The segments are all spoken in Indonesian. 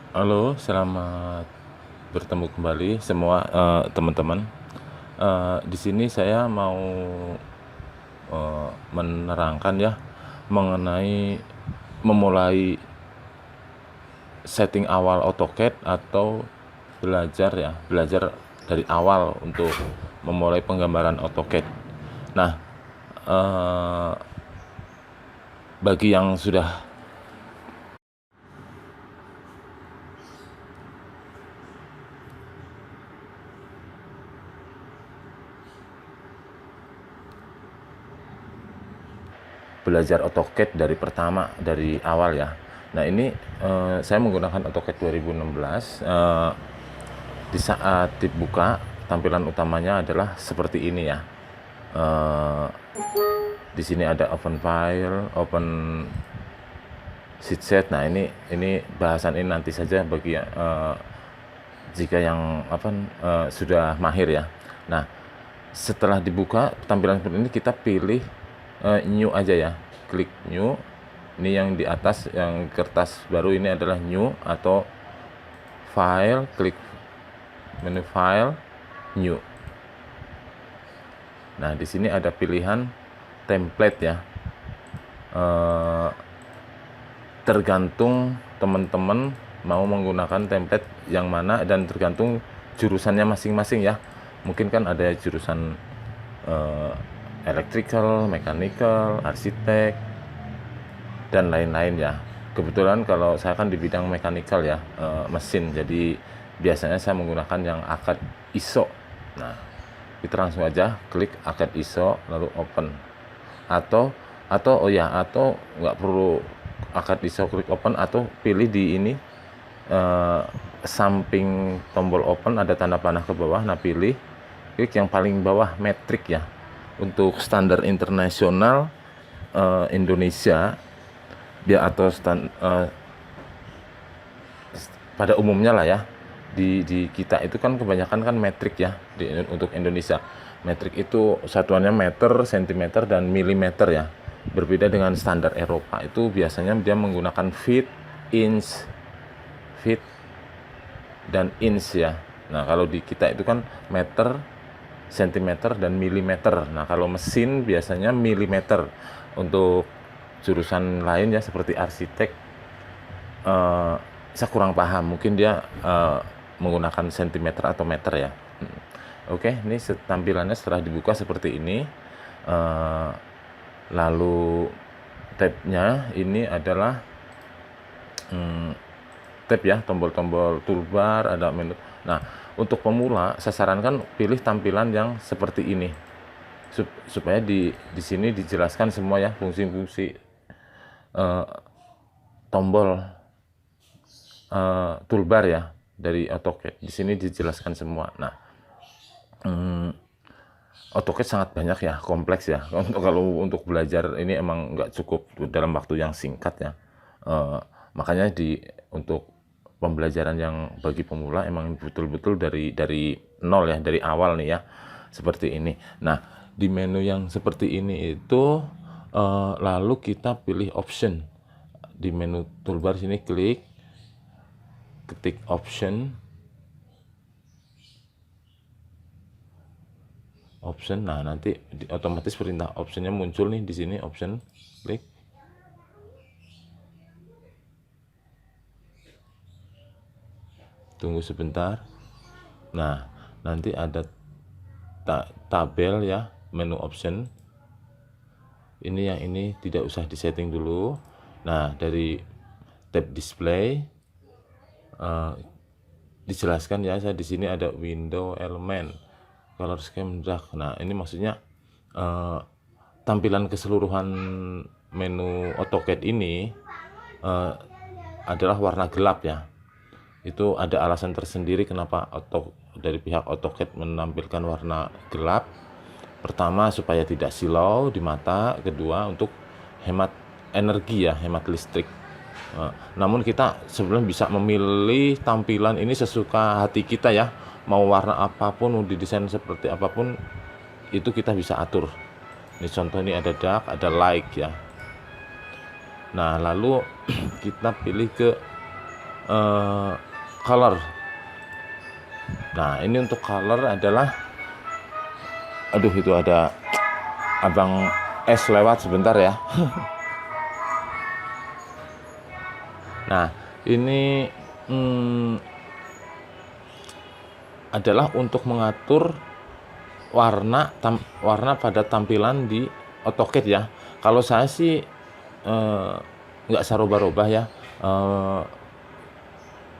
Halo, selamat bertemu kembali semua teman-teman. Di sini saya mau menerangkan ya mengenai memulai setting awal AutoCAD atau belajar dari awal untuk memulai penggambaran AutoCAD. Nah, eh, bagi yang sudah belajar AutoCAD dari awal ya. Nah ini saya menggunakan AutoCAD 2016. Di saat dibuka, tampilan utamanya adalah seperti ini ya. Eh, di sini ada open file, open sheet set. Nah ini bahasan ini nanti saja bagi jika yang sudah mahir ya. Nah setelah dibuka tampilan seperti ini, kita pilih new aja ya, klik new. Ini yang di atas, yang kertas baru ini adalah new, atau file, klik menu file, new. Nah di sini ada pilihan template ya. Tergantung teman-teman mau menggunakan template yang mana dan tergantung jurusannya masing-masing ya. Mungkin kan ada jurusan electrical, mechanical, arsitek, dan lain-lain ya. Kebetulan kalau saya kan di bidang mechanical ya, mesin. Jadi biasanya saya menggunakan yang ACAD ISO. Nah, kita langsung aja klik ACAD ISO lalu open. Atau nggak perlu ACAD ISO, klik open, atau pilih di ini samping tombol open ada tanda panah ke bawah. Nah, pilih klik yang paling bawah metrik ya. Untuk standar internasional Indonesia dia atau pada umumnya lah ya, di kita itu kan kebanyakan kan metrik ya. Untuk Indonesia metrik itu satuannya meter, sentimeter, dan milimeter ya. Berbeda dengan standar Eropa, itu biasanya dia menggunakan feet, inch, feet, dan inch ya. Nah kalau di kita itu kan meter, sentimeter, dan milimeter. Nah kalau mesin biasanya milimeter. Untuk jurusan lain ya seperti arsitek, saya kurang paham, mungkin dia menggunakan sentimeter atau meter ya. Oke, ini tampilannya setelah dibuka seperti ini. Lalu tabnya ini adalah tab ya, tombol-tombol toolbar, ada menu. Nah untuk pemula saya sarankan pilih tampilan yang seperti ini, supaya di sini dijelaskan semua ya, fungsi-fungsi tombol toolbar ya dari AutoCAD. Di sini dijelaskan semua. Nah, AutoCAD sangat banyak ya, kompleks ya. Kalau untuk belajar ini emang nggak cukup dalam waktu yang singkat ya. Makanya untuk pembelajaran yang bagi pemula emang betul-betul dari nol ya, dari awal nih ya, seperti ini. Nah di menu yang seperti ini itu lalu kita pilih option di menu toolbar sini, ketik option. Nah nanti otomatis perintah optionnya muncul nih di sini, option, klik. Tunggu sebentar. Nah nanti ada tabel ya, menu option. Ini yang ini tidak usah disetting dulu. Nah dari tab display dijelaskan ya, saya di sini ada window element, color scheme, dark. Nah ini maksudnya tampilan keseluruhan menu AutoCAD ini adalah warna gelap ya. Itu ada alasan tersendiri kenapa dari pihak AutoCAD menampilkan warna gelap. Pertama supaya tidak silau di mata, kedua untuk hemat energi ya, hemat listrik. Namun kita sebenarnya bisa memilih tampilan ini sesuka hati kita ya. Mau warna apapun, mau didesain seperti apapun, itu kita bisa atur. Ini contoh, ini ada dark, ada light ya. Nah lalu kita pilih ke eh, color. Nah, ini untuk color adalah, aduh itu ada abang es lewat sebentar ya. Nah, ini adalah untuk mengatur warna pada tampilan di AutoCAD ya. Kalau saya sih nggak saya rubah-rubah ya,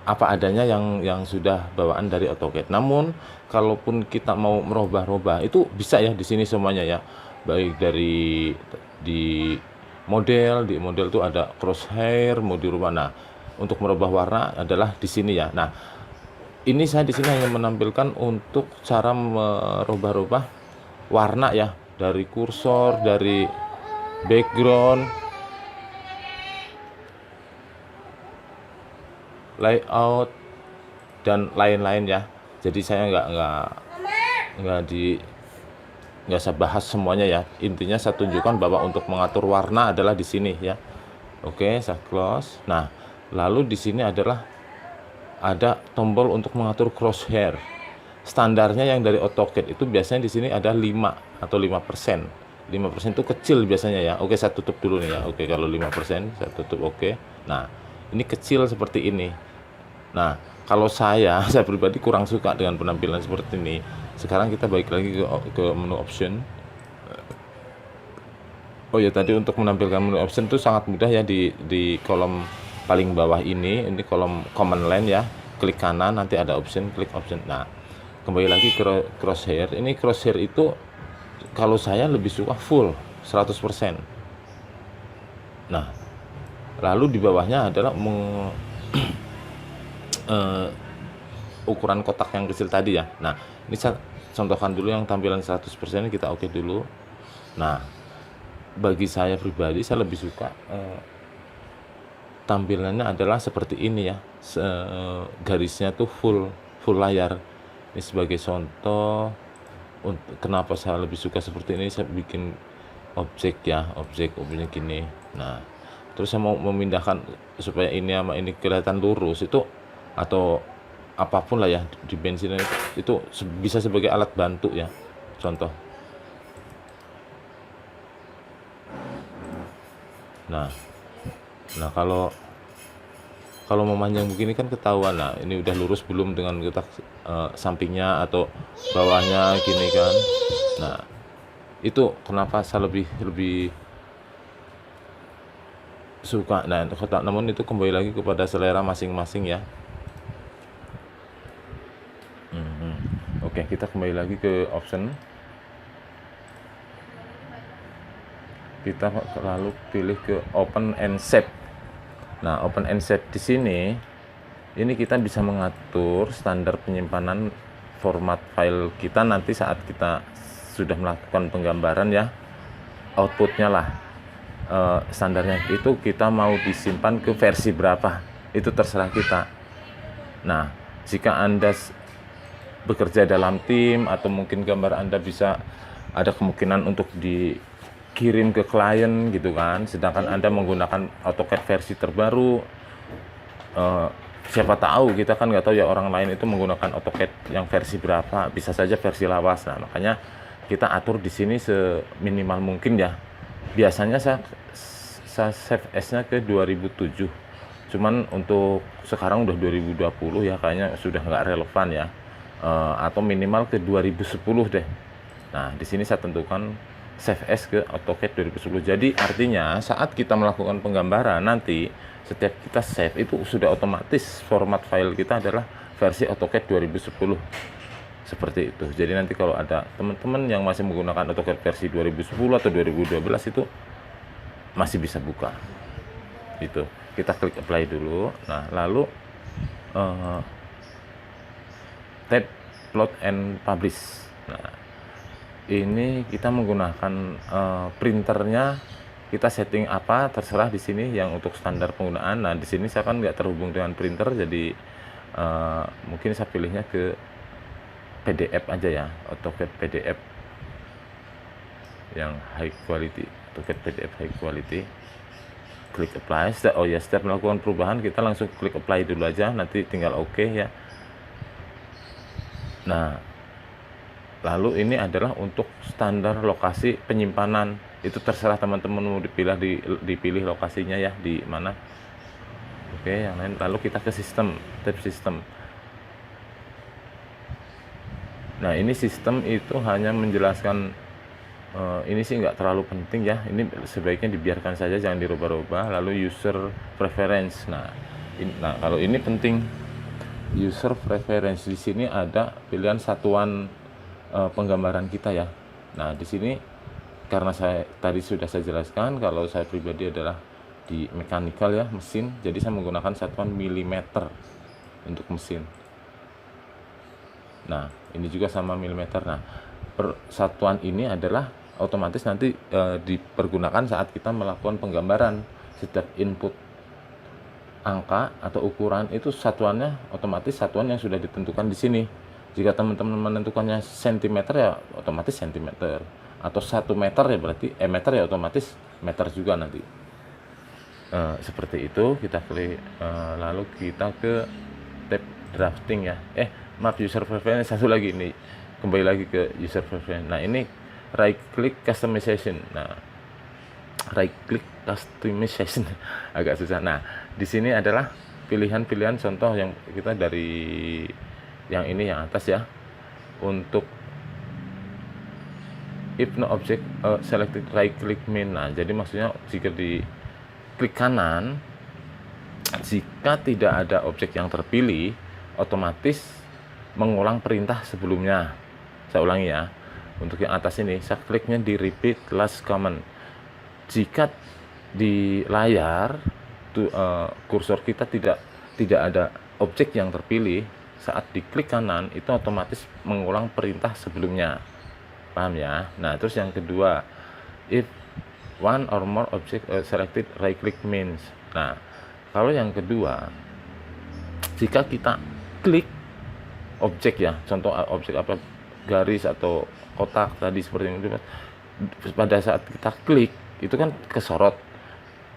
apa adanya yang sudah bawaan dari AutoCAD. Namun kalaupun kita mau merubah-rubah itu bisa ya di sini semuanya ya. Baik dari di model itu ada crosshair, mau dirubah. Nah, untuk merubah warna adalah di sini ya. Nah, ini saya di sini hanya menampilkan untuk cara merubah-rubah warna ya, dari kursor, dari background, layout, dan lain-lain ya. Jadi saya nggak saya bahas semuanya ya. Intinya saya tunjukkan bahwa untuk mengatur warna adalah di sini ya. Oke, saya close. Nah, lalu di sini adalah ada tombol untuk mengatur crosshair. Standarnya yang dari AutoCAD itu biasanya di sini ada 5 atau 5%. 5% itu kecil biasanya ya. Oke, saya tutup dulu nih ya. Oke, kalau 5% saya tutup. Oke. Nah, ini kecil seperti ini. Nah, kalau saya pribadi kurang suka dengan penampilan seperti ini. Sekarang kita balik lagi ke menu option. Oh ya, tadi untuk menampilkan menu option itu sangat mudah ya, di kolom paling bawah ini kolom command line ya. Klik kanan, nanti ada option, klik option. Nah, kembali lagi ke crosshair. Ini crosshair itu kalau saya lebih suka full 100%. Nah, lalu di bawahnya adalah ukuran kotak yang kecil tadi ya. Nah, ini saya contohkan dulu yang tampilan 100%, kita oke dulu. Nah, bagi saya pribadi saya lebih suka tampilannya adalah seperti ini ya. Garisnya tuh full layar. Ini sebagai contoh kenapa saya lebih suka seperti ini. Saya bikin objeknya gini. Nah, terus saya mau memindahkan supaya ini sama ini kelihatan lurus itu, atau apapun lah ya di bensin itu bisa sebagai alat bantu ya. Contoh. Nah, kalau memanjang begini kan ketahuan. Nah, ini udah lurus belum dengan kotak sampingnya atau bawahnya gini kan. Nah, itu kenapa saya lebih suka. Nah, namun itu kembali lagi kepada selera masing-masing ya. Oke, kita kembali lagi ke option. Kita lalu pilih ke open and save. Nah, open and save di sini ini kita bisa mengatur standar penyimpanan format file kita nanti saat kita sudah melakukan penggambaran ya. Outputnya lah standarnya itu kita mau disimpan ke versi berapa, itu terserah kita. Nah, jika Anda bekerja dalam tim atau mungkin gambar Anda bisa ada kemungkinan untuk dikirim ke klien gitu kan, sedangkan Anda menggunakan AutoCAD versi terbaru, siapa tahu kita kan nggak tahu ya orang lain itu menggunakan AutoCAD yang versi berapa, bisa saja versi lawas. Nah, makanya kita atur di sini seminimal mungkin ya. Biasanya saya save as-nya ke 2007, cuman untuk sekarang udah 2020 ya, kayaknya sudah nggak relevan ya. Atau minimal ke 2010 deh. Nah, di sini saya tentukan save as ke AutoCAD 2010. Jadi artinya saat kita melakukan penggambaran nanti setiap kita save itu sudah otomatis format file kita adalah versi AutoCAD 2010. Seperti itu. Jadi nanti kalau ada teman-teman yang masih menggunakan AutoCAD versi 2010 atau 2012 itu masih bisa buka. Itu. Kita klik apply dulu. Nah, lalu tab upload and publish. Nah, ini kita menggunakan printernya, kita setting apa terserah di sini yang untuk standar penggunaan. Nah, di sini saya kan nggak terhubung dengan printer, jadi mungkin saya pilihnya ke PDF aja ya, AutoCAD PDF yang high quality, AutoCAD PDF high quality. klik apply. Setiap melakukan perubahan kita langsung klik apply dulu aja, nanti tinggal oke ya. Nah, lalu ini adalah untuk standar lokasi penyimpanan. Itu terserah teman-teman mau dipilih lokasinya ya di mana. Oke, yang lain lalu kita ke sistem, tab sistem. Nah, ini sistem itu hanya menjelaskan ini sih nggak terlalu penting ya. Ini sebaiknya dibiarkan saja, jangan dirubah-rubah. Lalu user preference. Nah, kalau ini penting. User preference di sini ada pilihan satuan penggambaran kita ya. Nah, di sini karena tadi sudah saya jelaskan kalau saya pribadi adalah di mechanical ya, mesin. Jadi saya menggunakan satuan milimeter untuk mesin. Nah, ini juga sama milimeter. Nah, persatuan ini adalah otomatis nanti dipergunakan saat kita melakukan penggambaran. Setiap input angka atau ukuran itu satuannya otomatis satuan yang sudah ditentukan di sini. Jika teman-teman menentukannya sentimeter ya otomatis sentimeter, atau 1 meter ya berarti meter ya otomatis meter juga nanti. Seperti itu kita klik, lalu kita ke tab drafting ya. Maaf, user preference satu lagi ini. Kembali lagi ke user preference. Nah, ini right click customization. Nah, right click customization agak susah. Nah, di sini adalah pilihan-pilihan contoh yang kita dari yang ini yang atas ya. Untuk if no object selected right click min. Nah, jadi maksudnya jika di klik kanan, jika tidak ada objek yang terpilih, otomatis mengulang perintah sebelumnya. Saya ulangi ya. Untuk yang atas ini, saya kliknya di repeat last command. Jika di layar kursor kita tidak ada objek yang terpilih, saat diklik kanan itu otomatis mengulang perintah sebelumnya. Paham ya? Nah, terus yang kedua, if one or more object selected right click means. Nah, kalau yang kedua, jika kita klik objek ya, contoh objek apa, garis atau kotak tadi seperti itu, pada saat kita klik itu kan kesorot.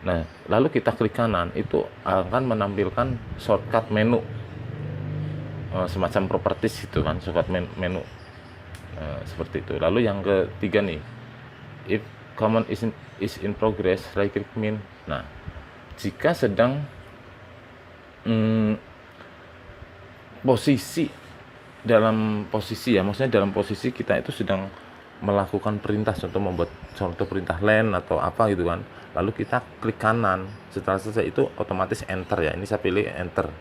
Nah, lalu kita klik kanan itu akan menampilkan shortcut menu, semacam properties gitu kan, shortcut menu seperti itu. Lalu yang ketiga nih, if command is in progress right click min. Nah, jika sedang dalam posisi ya, maksudnya dalam posisi kita itu sedang melakukan perintah, contoh membuat contoh perintah len atau apa gitu kan, lalu kita klik kanan, setelah selesai itu otomatis enter ya. Ini saya pilih enter,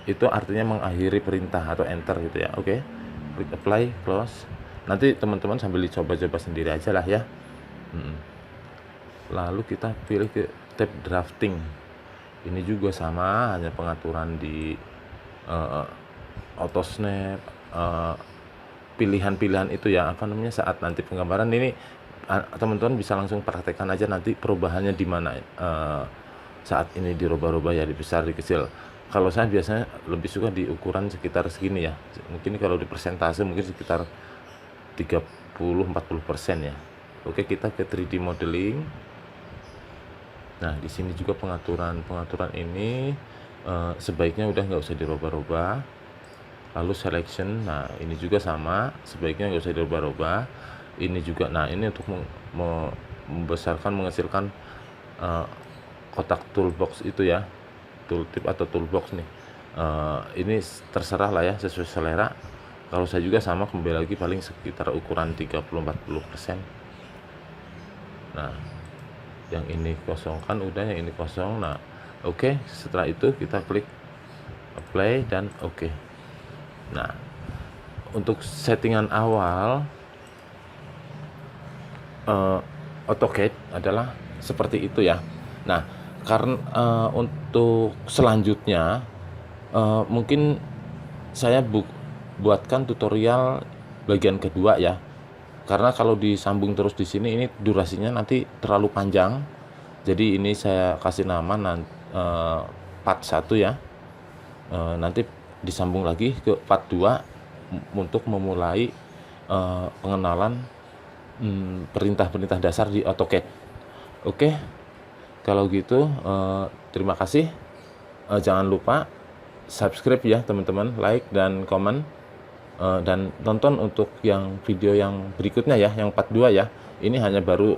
itu artinya mengakhiri perintah atau enter gitu ya. Oke, klik apply, close. Nanti teman-teman sambil dicoba-coba sendiri aja lah ya. Lalu kita pilih ke tab drafting. Ini juga sama, hanya pengaturan di auto snap, pilihan-pilihan itu ya, apa namanya, saat nanti penggambaran ini teman-teman bisa langsung praktekkan aja nanti perubahannya di mana saat ini dirubah-rubah ya, dibesar, dikecil. Kalau saya biasanya lebih suka di ukuran sekitar segini ya, mungkin kalau di persentase mungkin sekitar 30-40% ya. Oke, kita ke 3D modeling. Nah, di sini juga pengaturan ini sebaiknya udah nggak usah dirubah-rubah. Lalu selection, nah ini juga sama, sebaiknya nggak usah dirubah-rubah. Ini juga, nah ini untuk membesarkan, mengecilkan kotak toolbox itu ya, tooltip atau toolbox nih. Ini terserah lah ya, sesuai selera. Kalau saya juga sama, kembali lagi paling sekitar ukuran 30-40%. Nah, yang ini kosongkan udah, yang ini kosong. Nah, oke, setelah itu kita klik apply dan oke. Nah, untuk settingan awal AutoCAD adalah seperti itu ya. Nah, karena untuk selanjutnya mungkin saya buatkan tutorial bagian kedua ya. Karena kalau disambung terus di sini ini durasinya nanti terlalu panjang. Jadi ini saya kasih nama part 1 ya. Nanti disambung lagi ke part 2 untuk memulai pengenalan perintah-perintah dasar di AutoCAD. Oke, Kalau gitu terima kasih. Jangan lupa subscribe ya teman-teman, like dan komen, dan tonton untuk yang video yang berikutnya ya, yang part 2 ya. Ini hanya baru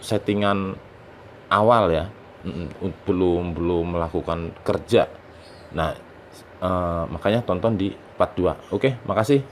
settingan awal ya, belum melakukan kerja. Nah, makanya tonton di part 2. Oke, makasih.